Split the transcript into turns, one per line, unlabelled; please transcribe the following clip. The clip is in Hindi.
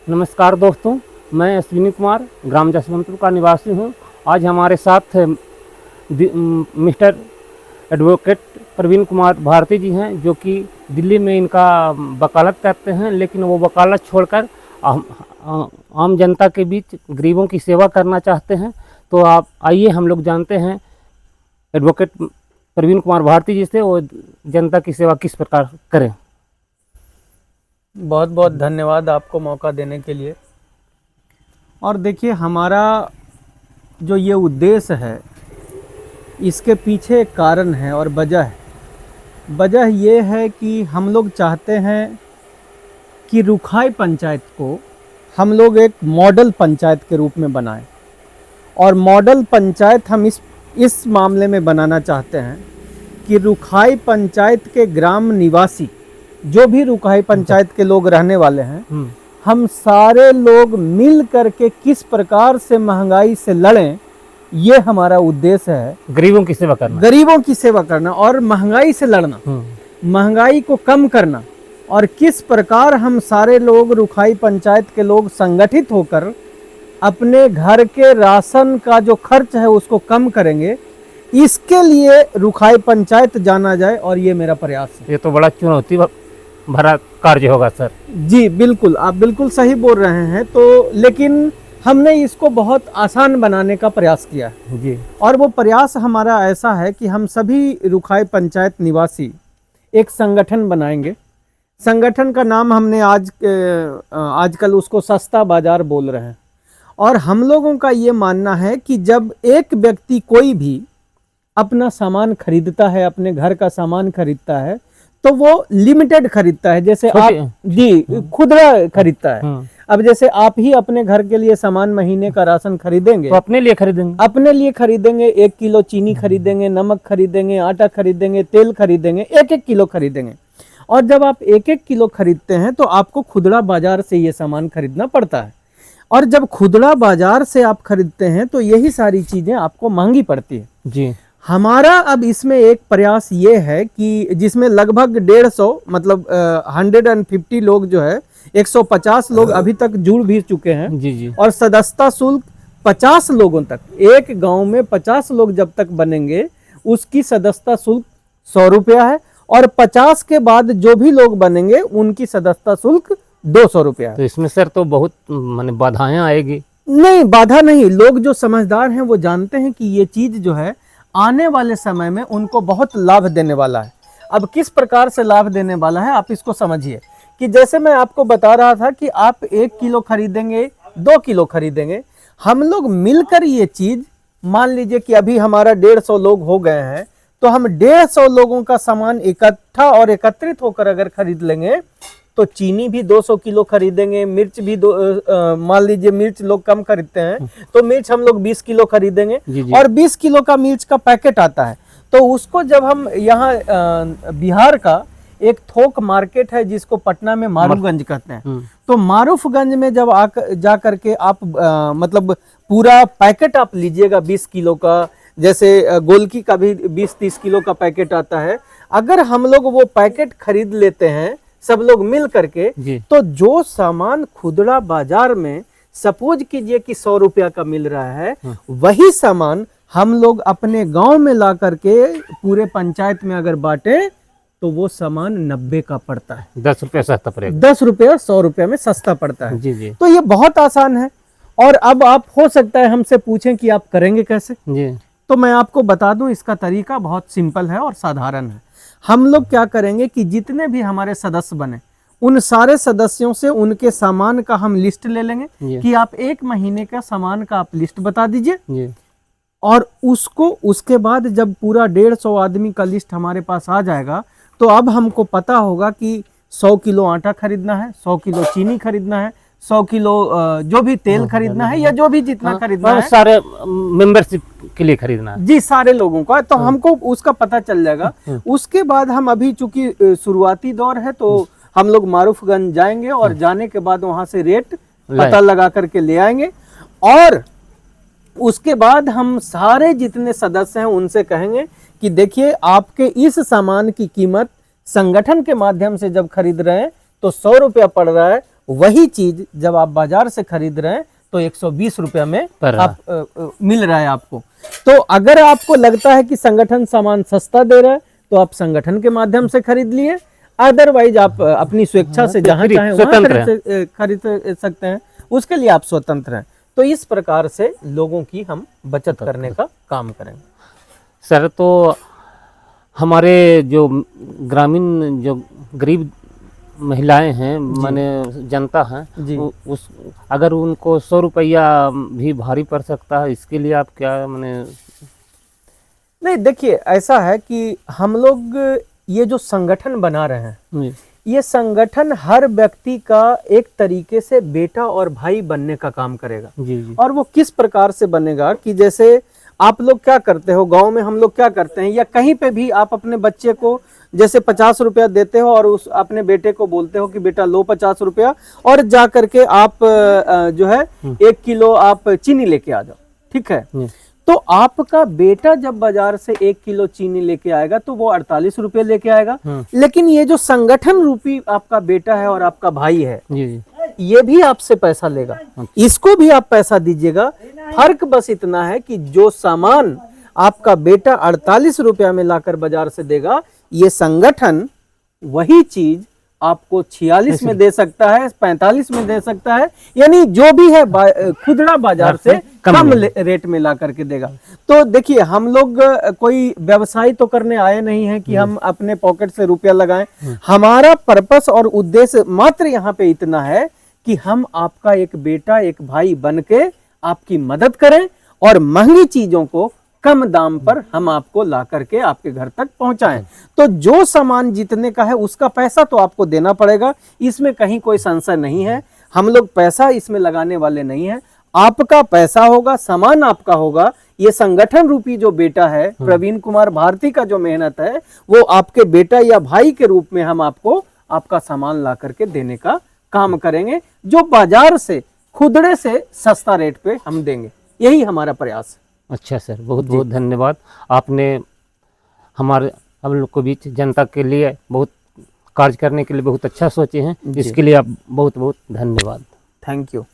नमस्कार दोस्तों, मैं अश्विनी कुमार ग्राम जसवंतपुर का निवासी हूं। आज हमारे साथ मिस्टर एडवोकेट प्रवीण कुमार भारती जी हैं, जो कि दिल्ली में इनका वकालत करते हैं, लेकिन वो वकालत छोड़कर आम जनता के बीच गरीबों की सेवा करना चाहते हैं। तो आप आइए हम लोग जानते हैं एडवोकेट प्रवीण कुमार भारती जी से वो जनता की सेवा किस प्रकार करें।
बहुत बहुत धन्यवाद आपको मौका देने के लिए। और देखिए, हमारा जो ये उद्देश्य है, इसके पीछे एक कारण है और वजह है। वजह ये है कि हम लोग चाहते हैं कि रुखाई पंचायत को हम लोग एक मॉडल पंचायत के रूप में बनाएं। और मॉडल पंचायत हम इस मामले में बनाना चाहते हैं कि रुखाई पंचायत के ग्राम निवासी, जो भी रुखाई पंचायत के लोग रहने वाले हैं, हम सारे लोग मिल करके किस प्रकार से महंगाई से लड़ें, ये हमारा उद्देश्य है।
गरीबों की सेवा करना,
गरीबों की सेवा करना और महंगाई से लड़ना, महंगाई को कम करना, और किस प्रकार हम सारे लोग रुखाई पंचायत के लोग संगठित होकर अपने घर के राशन का जो खर्च है उसको कम करेंगे, इसके लिए रुखाई पंचायत जाना जाए। और ये मेरा प्रयास है।
ये तो बड़ा चुनौती भरा कार्य होगा सर।
जी बिल्कुल, आप बिल्कुल सही बोल रहे हैं। तो लेकिन हमने इसको बहुत आसान बनाने का प्रयास किया है
जी।
और वो प्रयास हमारा ऐसा है कि हम सभी रुखाई पंचायत निवासी एक संगठन बनाएंगे। संगठन का नाम हमने आजकल उसको सस्ता बाजार बोल रहे हैं। और हम लोगों का ये मानना है कि जब एक व्यक्ति कोई भी अपना सामान खरीदता है, अपने घर का सामान खरीदता है, तो वो लिमिटेड खरीदता है। जैसे आप जी खुदरा खरीदता है। अब जैसे आप ही अपने घर के लिए सामान महीने का राशन खरीदेंगे,
तो अपने लिए खरीदेंगे 1 किलो चीनी खरीदेंगे, नमक खरीदेंगे, आटा खरीदेंगे, तेल खरीदेंगे, 1-1 किलो खरीदेंगे। और जब आप 1-1 किलो खरीदते हैं तो आपको खुदरा बाजार से ये सामान खरीदना पड़ता है। और जब खुदरा बाजार से आप खरीदते हैं तो यही सारी चीजें आपको महंगी पड़ती है जी।
हमारा अब इसमें एक प्रयास ये है कि जिसमें लगभग 150 मतलब 150 लोग जो है, 150 लोग अभी तक जुड़ भी चुके हैं
जी जी।
और सदस्यता शुल्क 50 लोगों तक, एक गांव में 50 लोग जब तक बनेंगे उसकी सदस्यता शुल्क 100 रुपया है। और 50 के बाद जो भी लोग बनेंगे उनकी सदस्यता शुल्क 200 रुपया है।
तो इसमें सर तो बहुत माने बाधाएं आएगी।
नहीं, बाधा नहीं। लोग जो समझदार हैं वो जानते हैं कि ये चीज जो है आने वाले समय में उनको बहुत लाभ देने वाला है। अब किस प्रकार से लाभ देने वाला है आप इसको समझिए कि जैसे मैं आपको बता रहा था कि आप 1 किलो खरीदेंगे, 2 किलो खरीदेंगे, हम लोग मिलकर ये चीज, मान लीजिए कि अभी हमारा 150 लोग हो गए हैं, तो हम 150 लोगों का सामान इकट्ठा और एकत्रित होकर अगर खरीद लेंगे तो चीनी भी 200 किलो खरीदेंगे, मिर्च भी मान लीजिए मिर्च लोग कम खरीदते हैं तो मिर्च हम लोग 20 किलो खरीदेंगे।
जी जी।
और 20 किलो का मिर्च का पैकेट आता है, तो उसको जब हम यहाँ बिहार का एक थोक मार्केट है जिसको पटना में मारूफगंज कहते हैं, तो मारूफगंज में जब जा करके आप मतलब पूरा पैकेट आप लीजिएगा 20 किलो का, जैसे गोलकी का भी 20-30 किलो का पैकेट आता है, अगर हम लोग वो पैकेट खरीद लेते हैं सब लोग मिल करके, तो जो सामान खुदरा बाजार में सपोज कीजिए कि 100 रुपया का मिल रहा है, वही सामान हम लोग अपने गांव में ला करके पूरे पंचायत में अगर बांटे तो वो सामान 90 का पड़ता है।
10 रुपया सस्ता पड़ेगा।
10 रुपया 100 रुपया में सस्ता पड़ता है।
जी जी।
तो ये बहुत आसान है। और अब आप हो सकता है हमसे पूछें कि आप करेंगे कैसे
जी।
तो मैं आपको बता दूं, इसका तरीका बहुत सिंपल है और साधारण है। हम लोग क्या करेंगे कि जितने भी हमारे सदस्य बने उन सारे सदस्यों से उनके सामान का हम लिस्ट ले लेंगे कि आप 1 महीने का सामान का आप लिस्ट बता दीजिए। और उसको उसके बाद जब पूरा 150 आदमी का लिस्ट हमारे पास आ जाएगा तो अब हमको पता होगा कि 100 किलो आटा खरीदना है, 100 किलो चीनी खरीदना है, 100 किलो जो भी तेल खरीदना है या जो भी जितना खरीदना है,
सारे मेंबरशिप के लिए खरीदना है
जी, सारे लोगों का, तो हमको उसका पता चल जाएगा। उसके बाद हम अभी चूंकि शुरुआती दौर है तो हम लोग मारूफगंज जाएंगे और जाने के बाद वहां से रेट पता लगा करके ले आएंगे। और उसके बाद हम सारे जितने सदस्य हैं उनसे कहेंगे कि देखिए आपके इस सामान की कीमत संगठन के माध्यम से जब खरीद रहे हैं तो 100 रुपया पड़ रहा है, वही चीज जब आप बाजार से खरीद रहे हैं तो 120 रुपया में मिल रहा है आपको। तो अगर आपको लगता है कि संगठन सामान सस्ता दे रहा है तो आप संगठन के माध्यम से खरीद लिए, अदरवाइज आप अपनी स्वेच्छा से जहां चाहे वहां खरीद सकते हैं, उसके लिए आप स्वतंत्र हैं। तो इस प्रकार से लोगों की हम बचत करने का काम करेंगे।
सर, तो हमारे जो ग्रामीण जो गरीब महिलाएं हैं, माने जनता है, उस अगर उनको 100 रुपया भी भारी पड़ सकता है, इसके लिए आप क्या माने?
नहीं, देखिए ऐसा है कि हम लोग ये जो संगठन बना रहे हैं, ये संगठन हर व्यक्ति का एक तरीके से बेटा और भाई बनने का काम करेगा।
जी।
और वो किस प्रकार से बनेगा कि जैसे आप लोग क्या करते हो गांव में, हम लोग क्या करते हैं, या कहीं पे भी आप अपने बच्चे को जैसे 50 रुपया देते हो और उस अपने बेटे को बोलते हो कि बेटा लो 50 रुपया और जा करके आप जो है 1 किलो आप चीनी लेके आ जाओ, ठीक है। तो आपका बेटा जब बाजार से 1 किलो चीनी लेके आएगा तो वो 48 रुपये लेके आएगा। लेकिन ये जो संगठन रूपी आपका बेटा है और आपका भाई है, ये भी आपसे पैसा लेगा, इसको भी आप पैसा दीजिएगा। फर्क बस इतना है कि जो सामान आपका बेटा 48 रुपया में लाकर बाजार से देगा, ये संगठन वही चीज आपको 46 में दे सकता है, 45 में दे सकता है, यानी जो भी है खुदरा बाजार से कम रेट में ला करके देगा। तो देखिए, हम लोग कोई व्यवसाय तो करने आए नहीं है कि हम अपने पॉकेट से रुपया लगाएं। हमारा पर्पस और उद्देश्य मात्र यहाँ पे इतना है कि हम आपका एक बेटा, एक भाई बन के आपकी मदद करें और महंगी चीजों को कम दाम पर हम आपको ला करके आपके घर तक पहुंचाएं। तो जो सामान जितने का है उसका पैसा तो आपको देना पड़ेगा, इसमें कहीं कोई संशय नहीं है। हम लोग पैसा इसमें लगाने वाले नहीं है, आपका पैसा होगा, सामान आपका होगा। ये संगठन रूपी जो बेटा है प्रवीण कुमार भारती का जो मेहनत है, वो आपके बेटा या भाई के रूप में हम आपको आपका सामान ला करके देने का काम करेंगे, जो बाजार से खुदरे से सस्ता रेट पे हम देंगे। यही हमारा प्रयास है।
अच्छा सर, बहुत बहुत धन्यवाद। आपने हमारे हम लोग को बीच जनता के लिए बहुत कार्य करने के लिए बहुत अच्छा सोचे हैं, इसके लिए आप बहुत बहुत धन्यवाद।
Thank you.